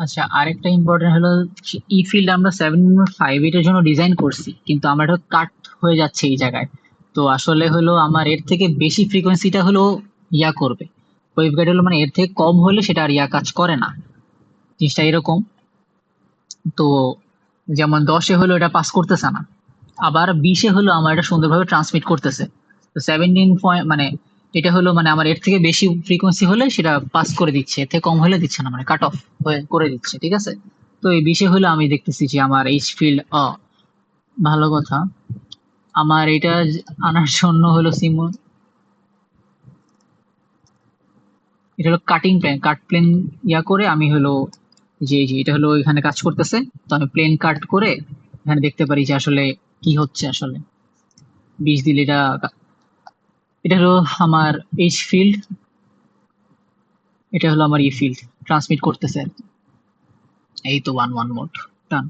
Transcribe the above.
আচ্ছা, আরেকটা ইম্পর্টেন্ট হলো ই ফিল্ড আমরা 7.5 এর জন্য ডিজাইন করছি, কিন্তু আমার এটা কাট হয়ে যাচ্ছে এই জায়গায়। তো আসলে হলো আমার এর থেকে বেশি ফ্রিকোয়েন্সিটা হলো ইয়া করবে, ওয়েভগাইড হলো মানে এর থেকে কম হলে সেটা আর ইয়া কাজ করে না, জিনিসটা এরকম। তো যেমন 10-এ হলো এটা পাস করতেছে না, আবার 20-এ হলো আমার এটা সুন্দরভাবে ট্রান্সমিট করতেছে। তো 17 মানে এটা হলো মানে আমার এর থেকে বেশি ফ্রিকোয়েন্সি হলে সেটা পাস করে দিচ্ছে, এর থেকে কম হলে দিচ্ছে না, মানে কাট অফ হয়ে করে দিচ্ছে, ঠিক আছে। তো এই 20-এ হলো আমি দেখতেছি যে আমার এইচ ফিল্ড ভালো কথা। আমার এটা আনার জন্য হলো এটা হলো কাটিং প্লেন, কাট প্লেন ইয়া করে আমি হলো যে যে এটা হলো এখানে কাজ করতেছে। তো আমি প্লেন কাট করে এখানে দেখতে পারি যে আসলে কি হচ্ছে আসলে। 20 দিলে এটা এটা হলো আমার এইচ ফিল্ড, এটা হলো আমার ই ফিল্ড ট্রান্সমিট করতেছে। এই তো 1 1 মোড ডান।